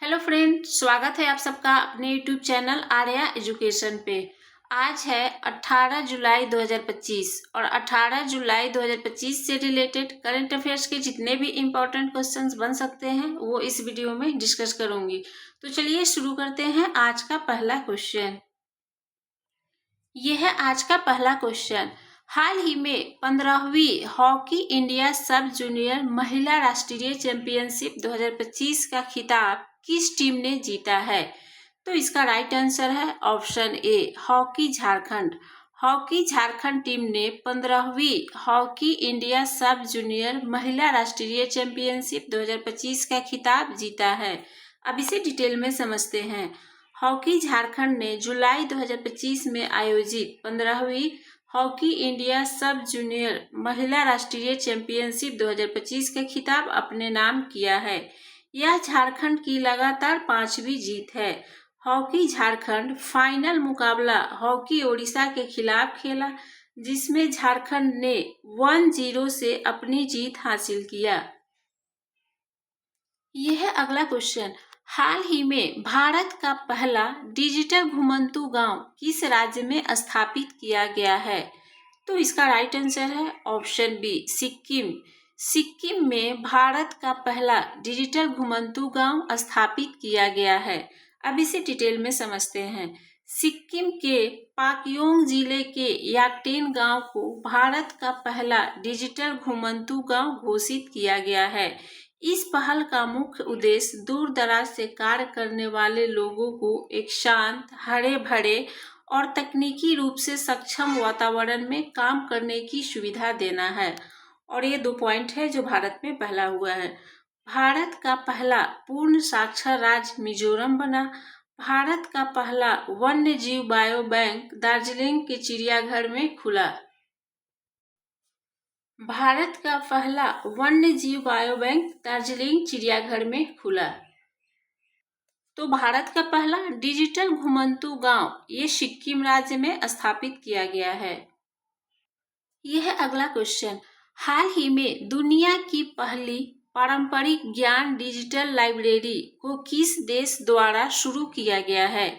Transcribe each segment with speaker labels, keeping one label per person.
Speaker 1: Hello friend, स्वागत है आप सबका अपने यूट्यूब चैनल आर्या एजुकेशन पे। आज है 18 जुलाई 2025 और 18 जुलाई 2025 से रिलेटेड करंट अफेयर्स के जितने भी इम्पोर्टेंट क्वेश्चंस बन सकते हैं वो इस वीडियो में डिस्कस करूंगी। तो चलिए शुरू करते हैं आज का पहला क्वेश्चन। यह है आज का पहला क्वेश्चन। हाल ही में 15वीं हॉकी इंडिया सब जूनियर महिला राष्ट्रीय चैंपियनशिप 2025 का खिताब किस टीम ने जीता है? तो इसका राइट आंसर है option A, hockey Jharkhand. Hockey Jharkhand team ने 15वीं हॉकी इंडिया सब जूनियर महिला राष्ट्रीय चैंपियनशिप 2025 का खिताब जीता है। अब इसे डिटेल में समझते हैं। हॉकी झारखंड ने जुलाई 2025 में आयोजित 15वीं हॉकी इंडिया सब जूनियर महिला राष्ट्रीय चैंपियनशिप 2025 का खिताब अपने नाम किया है। यह झारखंड की लगातार 5वीं जीत है। हॉकी झारखंड फाइनल मुकाबला हॉकी ओडिशा के खिलाफ खेला, जिसमें झारखंड ने 1-0 से अपनी जीत हासिल किया। यह है अगला क्वेश्चन। हाल ही में भारत का पहला डिजिटल घुमंतू गांव किस राज्य में स्थापित किया गया है? तो इसका राइट आंसर है ऑप्शन बी, सिक्किम। सिक्किम में भारत का पहला डिजिटल घुमंतू गांव स्थापित किया गया है। अब इसे डिटेल में समझते हैं। सिक्किम के पाक्योंग जिले के याकटेन गांव को भारत का पहला डिजिटल घुमंतू गांव घोषित किया गया है। इस पहल का मुख्य उद्देश्य दूर दराज से कार्य करने वाले लोगों को एक शांत, हरे भरे और तकनीकी रूप से सक्षम वातावरण में काम करने की सुविधा देना है। और ये 2 पॉइंट है जो भारत में पहला हुआ है। भारत का पहला पूर्ण साक्षर राज्य मिजोरम बना। भारत का पहला वन्य जीव बायो बैंक दार्जिलिंग के चिड़ियाघर में खुला। भारत का पहला वन्य जीव बायो बैंक दार्जिलिंग चिड़ियाघर में खुला। तो भारत का पहला डिजिटल घुमंतू गांव ये सिक्किम राज्य में स्थापित किया गया है। यह है अगला क्वेश्चन। हाल ही में दुनिया की पहली पारंपरिक ज्ञान डिजिटल लाइब्रेरी को किस देश द्वारा शुरू किया गया है?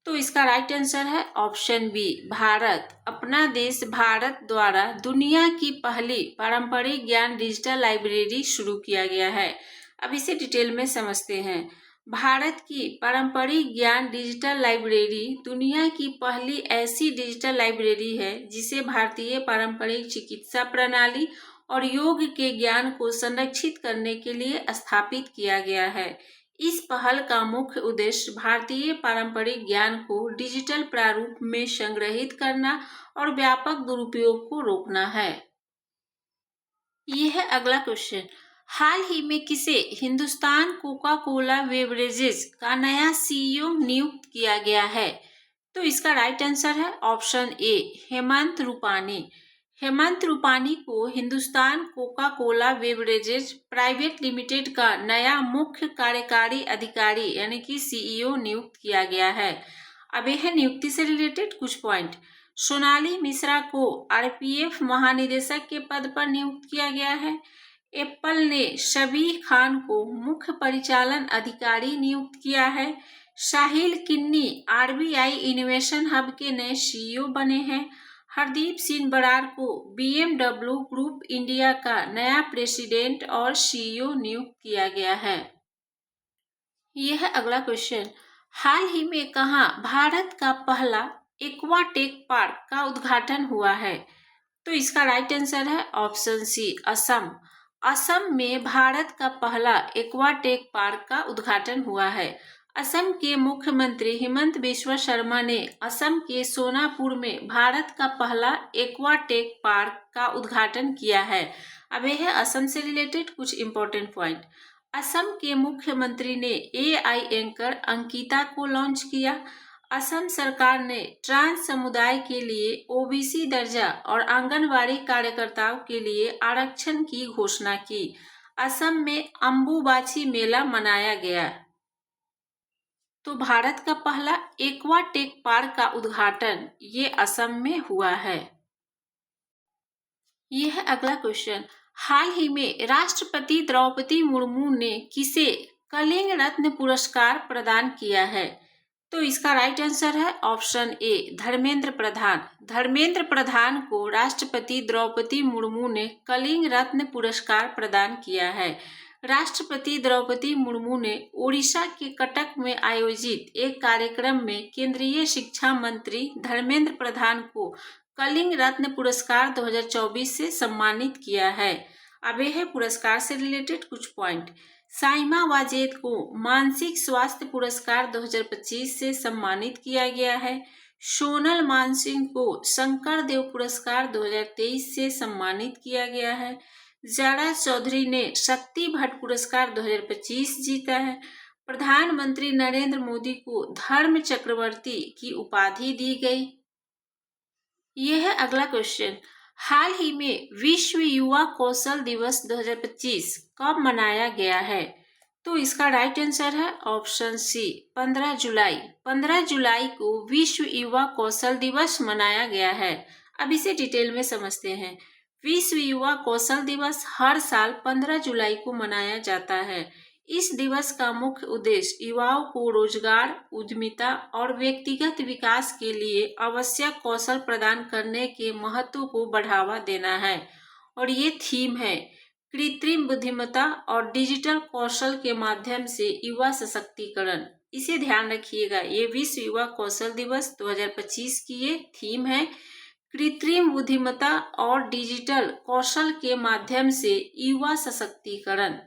Speaker 1: तो इसका राइट आंसर है ऑप्शन बी, भारत। अपना देश भारत द्वारा दुनिया की पहली पारंपरिक ज्ञान डिजिटल लाइब्रेरी शुरू किया गया है। अब इसे डिटेल में समझते हैं। भारत की पारंपरिक ज्ञान डिजिटल लाइब्रेरी दुनिया की पहली ऐसी डिजिटल लाइब्रेरी है जिसे भारतीय पारंपरिक चिकित्सा प्रणाली और योग के ज्ञान को संरक्षित करने के लिए स्थापित किया गया है। इस पहल का मुख्य उद्देश्य भारतीय पारंपरिक ज्ञान को डिजिटल प्रारूप में संग्रहित करना और व्यापक दुरुपयोग को रोकना है। यह है अगला क्वेश्चन। हाल ही में किसे हिंदुस्तान कोका कोला बेवरेजेस का नया सीईओ नियुक्त किया गया है? तो इसका राइट आंसर है ऑप्शन ए, हेमंत रूपानी। हेमंत रूपानी को Hindustan Coca Cola beverages private limited का नया मुख्य कार्यकारी अधिकारी यानी कि सीईओ नियुक्त किया गया है। अब यह है नियुक्ति से रिलेटेड कुछ पॉइंट। सोनाली मिश्रा को आरपीएफ महानिदेशक के पद पर नियुक्त किया गया है। एप्पल ने शबीह खान को मुख्य परिचालन अधिकारी नियुक्त किया है। साहिल किन्नी आरबीआई इनोवेशन हब के नए सीईओ बने हैं। हरदीप सिंह बरार को बीएमडब्ल्यू ग्रुप इंडिया का नया प्रेसिडेंट और सीईओ नियुक्त किया गया है। यह है अगला क्वेश्चन। हाल ही में कहाँ भारत का पहला एक्वाटेक पार्क का उद्घाटन हुआ है? तो इसका राइट आंसर है ऑप्शन सी, असम। असम में भारत का पहला एक्वाटेक पार्क का उद्घाटन हुआ है। असम के मुख्यमंत्री हिमंत बिस्वा शर्मा ने असम के सोनापुर में भारत का पहला एक्वाटेक पार्क का उद्घाटन किया है। अब यह है असम से रिलेटेड कुछ इंपॉर्टेंट पॉइंट। असम के मुख्यमंत्री ने एआई एंकर अंकिता को लॉन्च किया। असम सरकार ने ट्रांस समुदाय के लिए ओबीसी दर्जा और आंगनवाड़ी कार्यकर्ताओं के लिए आरक्षण की घोषणा की। असम में अम्बुबाची मेला मनाया गया। तो भारत का पहला एक्वाटेक पार्क का उद्घाटन ये असम में हुआ है। यह है अगला क्वेश्चन। हाल ही में राष्ट्रपति द्रौपदी मुर्मू ने किसे कलिंग रत्न पुरस्कार प्रदान किया है? तो इसका राइट आंसर है ऑप्शन ए धर्मेंद्र प्रधान। धर्मेंद्र प्रधान को राष्ट्रपति द्रौपदी मुर्मू ने कलिंग रत्न पुरस्कार प्रदान किया है। राष्ट्रपति द्रौपदी मुर्मू ने ओडिशा के कटक में आयोजित एक कार्यक्रम में केंद्रीय शिक्षा मंत्री धर्मेंद्र प्रधान को कलिंग रत्न पुरस्कार 2024 से सम्मानित किया है। अब यह है पुरस्कार से रिलेटेड कुछ पॉइंट। साइमा वाजेद को मानसिक स्वास्थ्य पुरस्कार 2025 से सम्मानित किया गया है। सोनल मानसिंह को शंकर देव पुरस्कार 2023 से सम्मानित किया गया है। जारा चौधरी ने शक्ति भट्ट पुरस्कार 2025 जीता है। प्रधानमंत्री नरेंद्र मोदी को धर्म चक्रवर्ती की उपाधि दी गई। यह है अगला क्वेश्चन। हाल ही में विश्व युवा कौशल दिवस 2025 कब मनाया गया है? तो इसका राइट आंसर है ऑप्शन सी 15 जुलाई। 15 जुलाई को विश्व युवा कौशल दिवस मनाया गया है। अब इसे डिटेल में समझते हैं। विश्व युवा कौशल दिवस हर साल 15 जुलाई को मनाया जाता है। इस दिवस का मुख्य उद्देश्य युवाओं को रोजगार, उद्यमिता और व्यक्तिगत विकास के लिए आवश्यक कौशल प्रदान करने के महत्व को बढ़ावा देना है। और ये थीम है कृत्रिम बुद्धिमत्ता और डिजिटल कौशल के माध्यम से युवा सशक्तिकरण। इसे ध्यान रखिएगा, ये विश्व युवा कौशल दिवस 2025 की ये थीम है कृत्रिम बुद्धिमत्ता और डिजिटल कौशल के माध्यम से युवा सशक्तिकरण।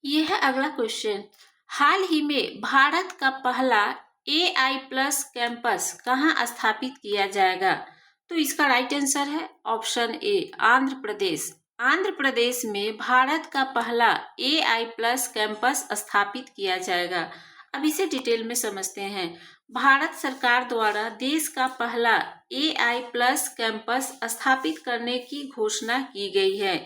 Speaker 1: यह है अगला क्वेश्चन। हाल ही में भारत का पहला AI+ कैंपस कहाँ स्थापित किया जाएगा? तो इसका राइट आंसर है ऑप्शन ए आंध्र प्रदेश। आंध्र प्रदेश में भारत का पहला AI+ कैंपस स्थापित किया जाएगा। अब इसे डिटेल में समझते हैं। भारत सरकार द्वारा देश का पहला AI+ कैंपस स्थापित करने की घोषणा की गई है।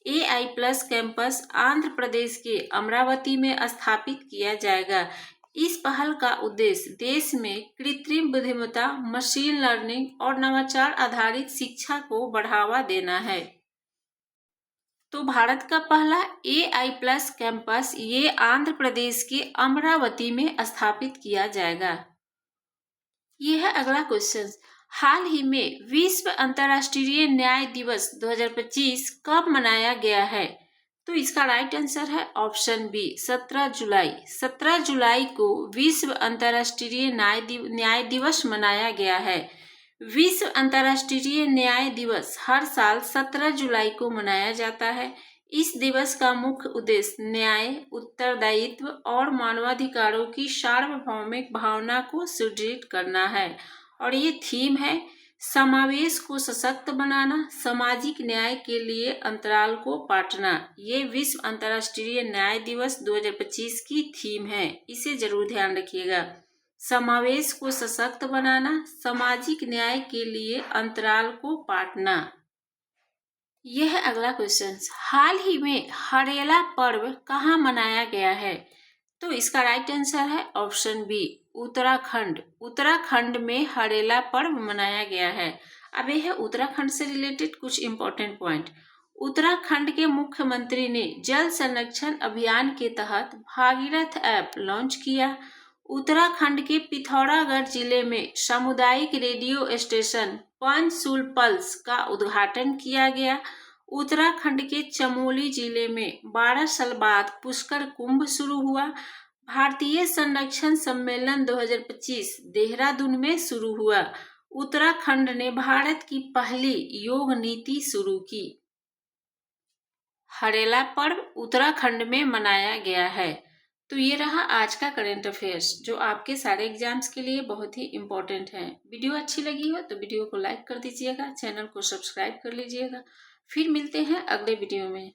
Speaker 1: AI+ कैंपस आंध्र प्रदेश के अमरावती में स्थापित किया जाएगा। इस पहल का उद्देश्य देश में कृत्रिम बुद्धिमत्ता, मशीन लर्निंग और नवाचार आधारित शिक्षा को बढ़ावा देना है। तो भारत का पहला AI+ कैंपस ये आंध्र प्रदेश के अमरावती में स्थापित किया जाएगा। यह है अगला क्वेश्चन। हाल ही में विश्व अंतर्राष्ट्रीय न्याय दिवस 2025 कब मनाया गया है? तो इसका राइट आंसर है ऑप्शन बी 17 जुलाई। 17 जुलाई को विश्व अंतर्राष्ट्रीय न्याय दिवस मनाया गया है। विश्व अंतर्राष्ट्रीय न्याय दिवस हर साल 17 जुलाई को मनाया जाता है। इस दिवस का मुख्य उद्देश्य न्याय, उत्तरदायित्व और मानवाधिकारों की सार्वभौमिक भावना को सुदृढ़ करना है। और ये थीम है समावेश को सशक्त बनाना, सामाजिक न्याय के लिए अंतराल को पाटना। ये विश्व अंतर्राष्ट्रीय न्याय दिवस 2025 की थीम है, इसे जरूर ध्यान रखिएगा। समावेश को सशक्त बनाना, सामाजिक न्याय के लिए अंतराल को पाटना। यह है अगला क्वेश्चन। हाल ही में हरेला पर्व कहाँ मनाया गया है? तो इसका राइट आंसर है ऑप्शन बी उत्तराखंड। उत्तराखंड में हरेला पर्व मनाया गया है। अब यह है उत्तराखंड से रिलेटेड कुछ इंपॉर्टेंट पॉइंट। उत्तराखंड के मुख्यमंत्री ने जल संरक्षण अभियान के तहत भागीरथ ऐप लॉन्च किया। उत्तराखंड के पिथौरागढ़ जिले में सामुदायिक रेडियो स्टेशन पंचशूल पल्स का उद्घाटन किया गया। उत्तराखंड के चमोली जिले में 12 साल बाद पुष्कर कुंभ शुरू हुआ। भारतीय संरक्षण सम्मेलन 2025 देहरादून में शुरू हुआ। उत्तराखंड ने भारत की पहली योग नीति शुरू की। हरेला पर्व उत्तराखंड में मनाया गया है। तो ये रहा आज का करंट अफेयर्स, जो आपके सारे एग्जाम्स के लिए बहुत ही इम्पोर्टेंट है। वीडियो अच्छी लगी हो तो वीडियो को लाइक कर दीजिएगा, चैनल को सब्सक्राइब कर लीजिएगा। फिर मिलते हैं अगले वीडियो में।